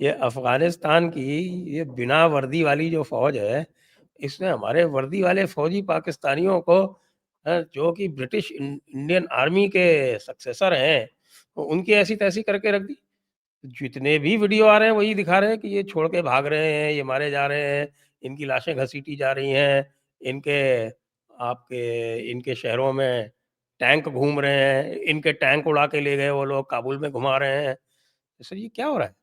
ये अफगानिस्तान की ये बिना वर्दी वाली जो फौज है, इसने हमारे वर्दी वाले फौजी पाकिस्तानियों को जो कि ब्रिटिश इंडियन आर्मी के सक्सेसर हैं, तो उनकी ऐसी तैसी करके रख दी। जितने भी वीडियो आ रहे हैं वही दिखा रहे हैं कि ये छोड़ के भाग रहे हैं, ये मारे जा रहे हैं, इनकी लाशें घसीटी जा रही हैं, इनके आपके इनके शहरों में टैंक घूम रहे हैं, इनके टैंक उड़ा के ले गए वो लोग काबुल में घुमा रहे हैं। सर ये क्या हो रहा है?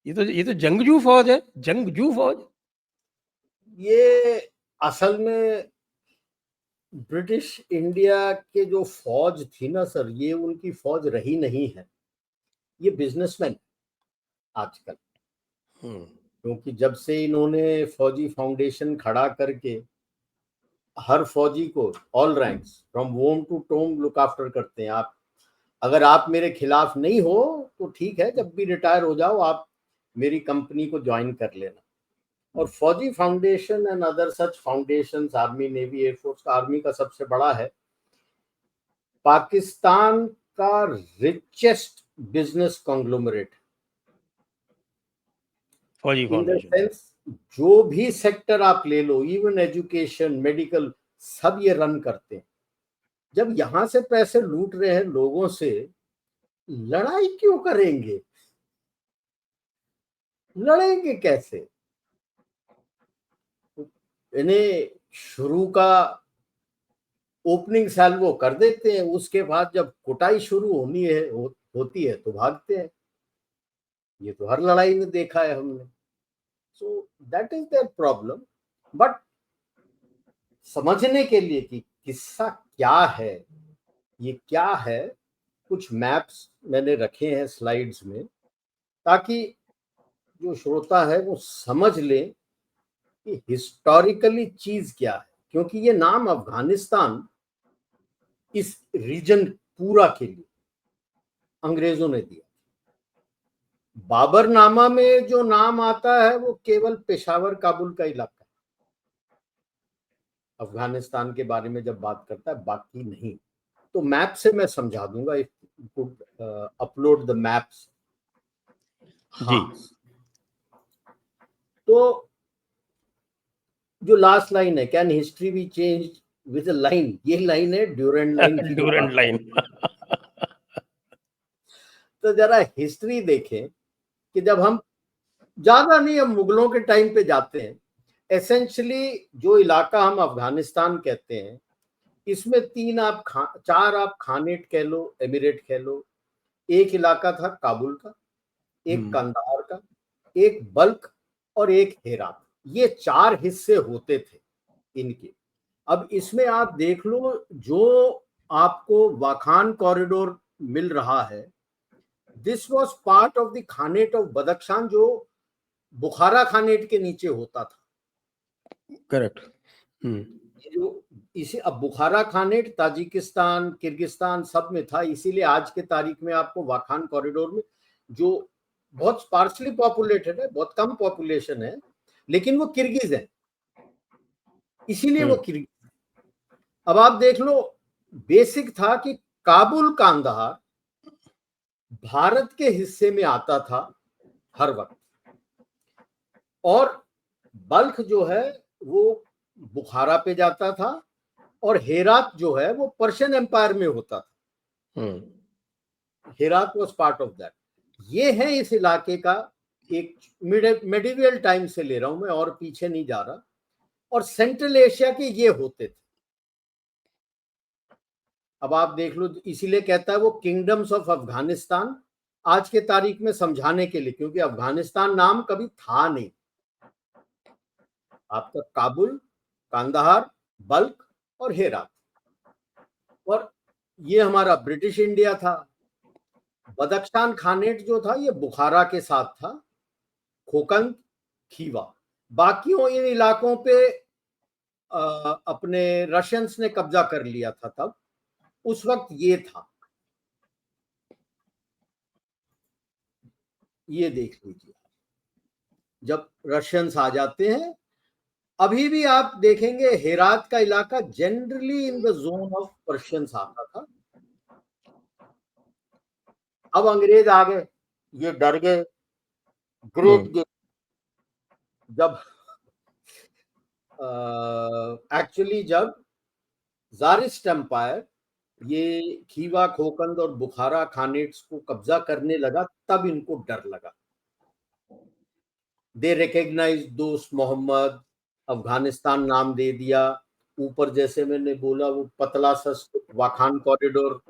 ये तो जंगजू फौज है, जंगजू फौज। ये असल में ब्रिटिश इंडिया के जो फौज थी ना सर, ये उनकी फौज रही नहीं है, ये बिजनेसमैन आजकल। क्योंकि जब से इन्होंने फौजी फाउंडेशन खड़ा करके हर फौजी को ऑल रैंक्स फ्रॉम वोम टू टोम लुक आफ्टर करते हैं। आप अगर आप मेरे खिलाफ नहीं हो तो ठीक है, जब भी रिटायर हो जाओ आप मेरी कंपनी को ज्वाइन कर लेना। और फौजी foundation and other such foundations, army, navy, air force का, आर्मी का सबसे बड़ा है, पाकिस्तान का रिचेस्ट बिजनेस कॉन्ग्लोमरेट फौजी इन द फाउंडेशन। सेंस जो भी सेक्टर आप ले लो, इवन एजुकेशन, मेडिकल, सब ये रन करते हैं। जब यहां से पैसे लूट रहे हैं लोगों से, लड़ाई क्यों करेंगे? लड़ेंगे कैसे? इन्हें शुरू का ओपनिंग सैल्वो कर देते हैं, उसके बाद जब कुटाई शुरू होती है तो भागते हैं। ये तो हर लड़ाई में देखा है हमने। So that is their problem. But समझने के लिए कि किस्सा क्या है, ये क्या है, कुछ मैप्स मैंने रखे हैं स्लाइड्स में, ताकि जो श्रोता है वो समझ ले कि हिस्टोरिकली चीज क्या है। क्योंकि ये नाम अफगानिस्तान इस रीजन पूरा के लिए अंग्रेजों ने दिया। बाबरनामा में जो नाम आता है वो केवल पेशावर काबुल का इलाका है, अफगानिस्तान के बारे में जब बात करता है, बाकी नहीं। तो मैप से मैं समझा दूंगा, if could upload the maps. जी। हाँ, तो जो लास्ट लाइन है, can history be change with a line, ये लाइन है ड्यूरेंट लाइन की जो ड्यूरेंट बात है। लाइन। तो जरा हिस्ट्री देखें कि जब हम, ज्यादा नहीं, हम मुगलों के टाइम पे जाते हैं। एसेंशली जो इलाका हम अफगानिस्तान कहते हैं, इसमें चार आप खानेट कह लो, एमिरेट कह लो। एक इलाका था काबुल का, एक कंधार का, एक बल्ख और एक हेरात। ये चार हिस्से होते थे इनके। अब इसमें आप देख लो, जो आपको वाखान कॉरिडोर मिल रहा है, this was part of the khanate of Badakhshan, जो बुखारा खानेट के नीचे होता था। करेक्ट। जो इसे, अब बुखारा खानेट ताजिकिस्तान, किर्गिस्तान सब में था, इसीलिए आज के तारीख में आपको वाखान कॉरिडोर में, जो बहुत स्पार्सली पॉपुलेटेड है, बहुत कम पॉपुलेशन है, लेकिन वो किर्गिज है, इसीलिए वो किर्गिज। अब आप देख लो, बेसिक था कि काबुल कांदाहार भारत के हिस्से में आता था हर वक्त, और बल्ख जो है वो बुखारा पे जाता था, और हेरात जो है वो पर्शियन एम्पायर में होता था। Herat was part of that. ये है इस इलाके का एक, मेडिवियल टाइम से ले रहा हूं मैं, और पीछे नहीं जा रहा। और सेंट्रल एशिया के ये होते थे। अब आप देख लो, इसीलिए कहता है वो किंगडम्स ऑफ अफगानिस्तान, आज के तारीख में समझाने के लिए, क्योंकि अफगानिस्तान नाम कभी था नहीं। आपका काबुल, कांदाहार, बल्ख और हेरात। और ये हमारा ब्रिटिश इंडिया था। बदख्शान खानेट जो था ये बुखारा के साथ था, खोकंद, खीवा। बाकियों इन इलाकों पे अपने रशियंस ने कब्जा कर लिया था तब, उस वक्त ये था। ये देख लीजिए, जब रशियंस आ जाते हैं, अभी भी आप देखेंगे हेरात का इलाका generally in the zone of Persians आता था। अब अंग्रेज आ गए, ये डर गए, ग्रेट गेम। जब एक्चुअली जब ज़ारिस्ट एम्पायर ये खीवा खोकंद और बुखारा खानेट्स को कब्जा करने लगा, तब इनको डर लगा। दे रिकॉग्नाइज दोस्त मोहम्मद, अफगानिस्तान नाम दे दिया, ऊपर जैसे मैंने बोला वो पतला सा वाखान कॉरिडोर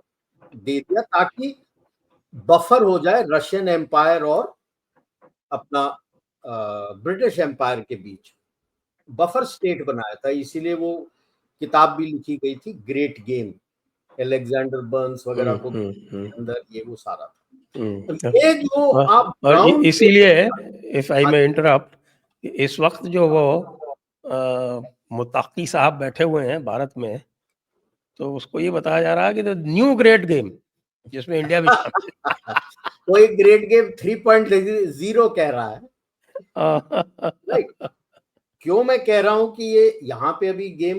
दे दिया ताकि बफर हो जाए रशियन एम्पायर और अपना ब्रिटिश एम्पायर के बीच, बफर स्टेट बनाया था। इसीलिए वो किताब भी लिखी गई थी, ग्रेट गेम, एलेक्जेंडर बर्न्स वगैरह को अंदर ये वो सारा था। तो ये जो आप और ग्राउंड इसीलिए इफ आई मे इंटरप्ट, इस वक्त जो वो मुत्ताकी साहब बैठे हुए हैं भारत में, तो उसको ये बताया जा रहा है कि द न्यू ग्रेट गेम, जिसमें इंडिया भी शामिल कोई ग्रेट गेम 3.0 कह रहा है, राइट। क्यों मैं कह रहा हूं कि ये यहाँ पे अभी गेम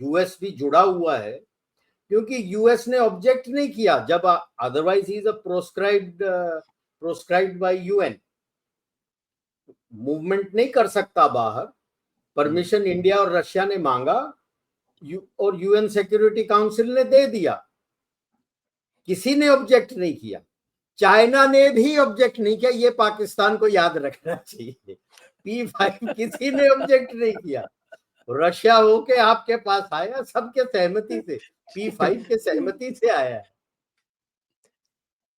यूएस भी जुड़ा हुआ है, क्योंकि यूएस ने ऑब्जेक्ट नहीं किया जब, otherwise he is a proscribed bye UN, movement नहीं कर सकता बाहर, परमिशन इंडिया और रशिया ने मांगा और यूएन सिक्योरिटी काउंसिल ने दे दिया, किसी ने ऑब्जेक्ट नहीं किया, चाइना ने भी ऑब्जेक्ट नहीं किया, ये पाकिस्तान को याद रखना चाहिए। P5 किसी ने ऑब्जेक्ट नहीं किया, रशिया होके आपके पास आया सबके सहमति से, P5 के सहमति से आया है।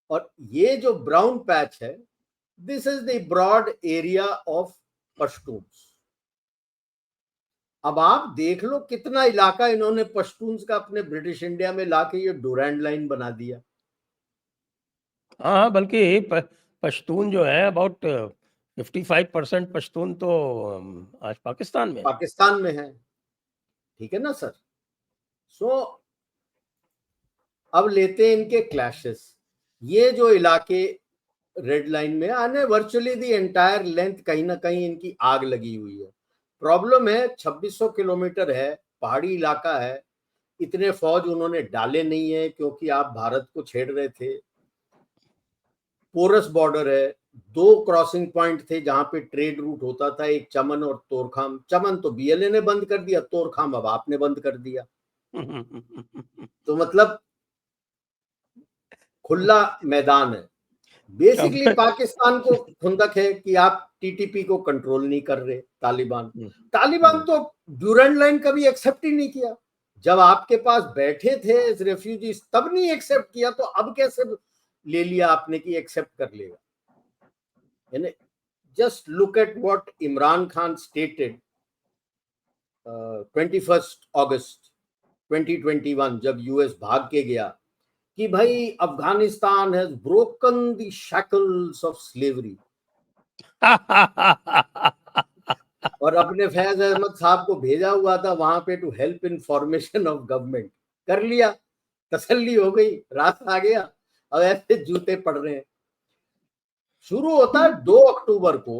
और ये जो ब्राउन पैच है, this is the broad area of Pashtuns. अब आप देख लो कितना इलाका इन्होंने पश्तून्स का अपने ब्रिटिश इंडिया में लाके ये डोरैंड लाइन बना दिया। हाँ, बल्कि पश्तून जो है अबाउट 55% पश्तून तो आज पाकिस्तान में है। पाकिस्तान में है, ठीक है ना सर। सो अब लेते हैं इनके क्लैशेस। ये जो इलाके रेड लाइन में आने, वर्चुअली दी एंटायर लेंथ कहीं ना कहीं इनकी आग लगी हुई है। प्रॉब्लम है 2600 किलोमीटर है, पहाड़ी इलाका है, इतने फौज उन्होंने डाले नहीं है क्योंकि आप भारत को छेड़ रहे थे, पोरस बॉर्डर है, 2 क्रॉसिंग पॉइंट थे जहां पे ट्रेड रूट होता था, एक चमन और तोरखाम। चमन तो बीएलए ने बंद कर दिया, तोरखाम अब आपने बंद कर दिया। तो मतलब खुला मैदान है। बेसिकली पाकिस्तान को खुंदक है कि आप टीटीपी को कंट्रोल नहीं कर रहे। तालिबान तो ड्यूरेंड लाइन कभी एक्सेप्ट ही नहीं किया, जब आपके पास बैठे थे रेफ्यूजीज तब नहीं एक्सेप्ट किया, तो अब कैसे ले लिया आपने कि एक्सेप्ट कर लेगा। यानी just look at what Imran Khan stated 21 अगस्त 2021 जब यूएस भाग के गया कि भाई Afghanistan has broken the shackles of slavery, और अपने फैज अहमद साहब को भेजा हुआ था वहां पे to help in formation of government. कर लिया, तसल्ली हो गई, रात आ गया, अब ऐसे जूते पड़ रहे हैं। शुरू होता है 2 अक्टूबर को,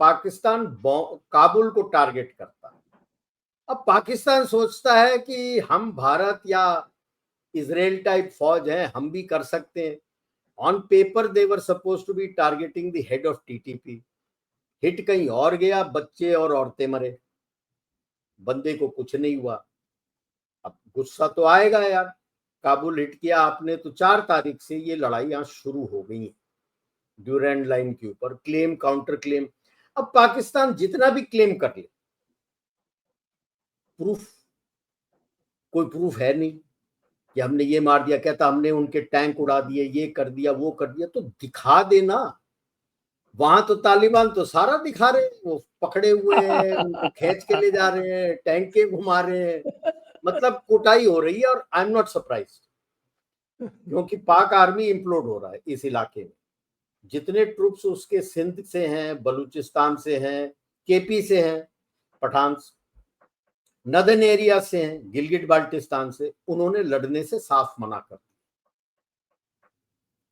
पाकिस्तान काबुल को टारगेट करता है। अब पाकिस्तान सोचता है कि हम भारत या इजराइल टाइप फौज है, हम भी कर सकते हैं। On paper they were suppose to be targeting the head of TTP, hit कहीं और गया, बच्चे और औरतें मरे, बंदे को कुछ नहीं हुआ। अब गुस्सा तो आएगा यार, काबुल हिट किया आपने, तो 4 तारीख से ये लड़ाई यहां शुरू हो गई ड्यूरेंड लाइन के ऊपर, क्लेम काउंटर क्लेम। अब पाकिस्तान जितना भी क्लेम कर ले, प्रूफ, कोई प्रूफ है नहीं कि हमने ये मार दिया, कहता हमने उनके टैंक उड़ा दिए, ये कर दिया, वो कर दिया, तो दिखा देना। वहां तो तालिबान तो सारा दिखा रहे हैं, वो पकड़े हुए हैं, उनको खींच के ले जा रहे हैं, टैंक के घुमा रहे हैं, मतलब कुटाई हो रही है। और आई एम नॉट सरप्राइज, क्योंकि पाक आर्मी इंप्लोड हो रहा है इस इलाके में। जितने ट्रूप्स उसके सिंध से हैं, बलूचिस्तान से हैं, केपी से हैं, पठान नदर्न एरिया से हैं, गिलगिट बाल्टिस्तान से, उन्होंने लड़ने से साफ मना कर दिया।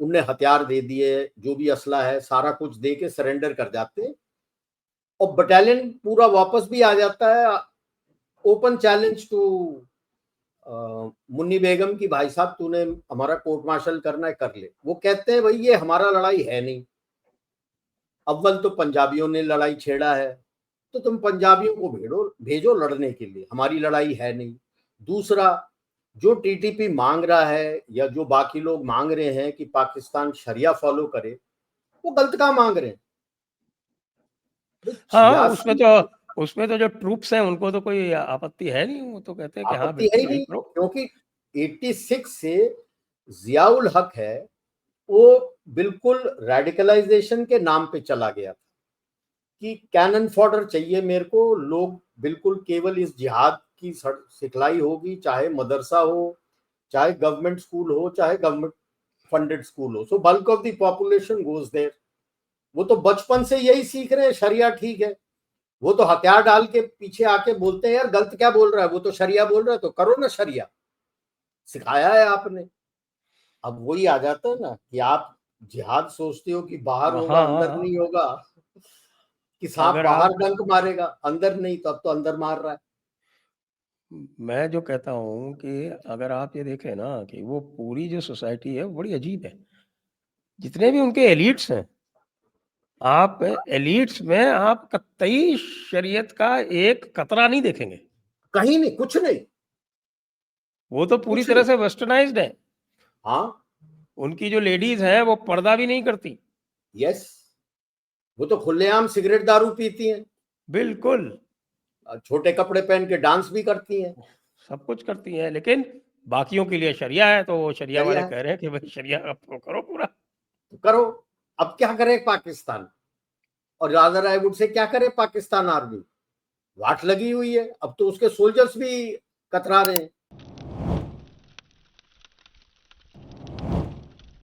उनने हथियार दे दिए, जो भी असला है सारा कुछ दे के सरेंडर कर जाते हैं, और बटालियन पूरा वापस भी आ जाता है। ओपन चैलेंज टू मुन्नी बेगम की, भाई साहब तूने हमारा कोर्ट मार्शल करना है, कर ले। वो कहते हैं भाई ये हमारा लड़ाई है नहीं, अव्वल तो पंजाबियों ने लड़ाई छेड़ा है, तो तुम पंजाबियों को भेजो लड़ने के लिए, हमारी लड़ाई है नहीं। दूसरा, जो टीटीपी मांग रहा है या जो बाकी लोग मांग रहे हैं कि पाकिस्तान शरिया फॉलो करे, वो गलत काम मांग रहे हैं। हाँ, 86 उसमें तो जो ट्रूप्स हैं उनको तो कोई आपत्ति है नहीं, वो तो कहते हैं कि हाँ आपत्ति है बिल्कुल ही वही नहीं, करो। क्योंकि 86 से जियाउल हक है, वो बिल्कुल रेडिकलाइजेशन के नाम पे चला गया था कि कैनन फॉडर चाहिए मेरे को, लोग बिल्कुल केवल इस जिहाद की सिखलाई होगी, चाहे मदरसा हो, चाहे गवर्नमेंट स्कूल हो, चाहे गवर्नमेंट फंडेड स्कूल हो, so bulk of the population goes there. वो तो बचपन से यही सीख रहे हैं, शरिया ठीक है। वो तो हथियार डाल के पीछे आके बोलते हैं यार गलत क्या बोल रहा है, वो तो शरिया बोल रहा है, तो करो ना शरिया, सिखाया है आपने। अब वही आ जाता है ना कि आप जिहाद सोचते हो कि बाहर हाँ होगा, हाँ अंदर हाँ। नहीं होगा, कि सांप अगर बाहर आप डंक मारेगा अंदर नहीं, तो अब तो अंदर मार रहा है। मैं जो कहता हूँ कि अगर आप ये देखें ना कि वो पूरी जो सोसाइटी है वो बड़ी अजीब है। जितने भी उनके एलिट्स हैं, आप एलिट्स में आप कतई शरीयत का एक कतरा नहीं देखेंगे। कहीं नहीं, कुछ नहीं, वो तो पूरी कुछ तरह नहीं। से वेस्टर्नाइज्ड है। हाँ, उनकी जो लेडीज हैं वो पर्दा भी नहीं करती। यस, वो तो खुलेआम सिगरेट दारू पीती हैं, बिल्कुल, छोटे कपड़े पहन के डांस भी करती हैं। सब कुछ करती हैं, लेकिन बाकियों के लिए शरिया है, तो वो शरिया शरिया वाले है कह रहे हैं कि भाई शरिया आपको करो पूरा। तो करो। अब क्या करे पाकिस्तान, और राजा रायवुड से क्या करे पाकिस्तान आर्मी, वाट लगी हुई है। अब तो उसके सोल्जर्स भी कतरा रहे हैं।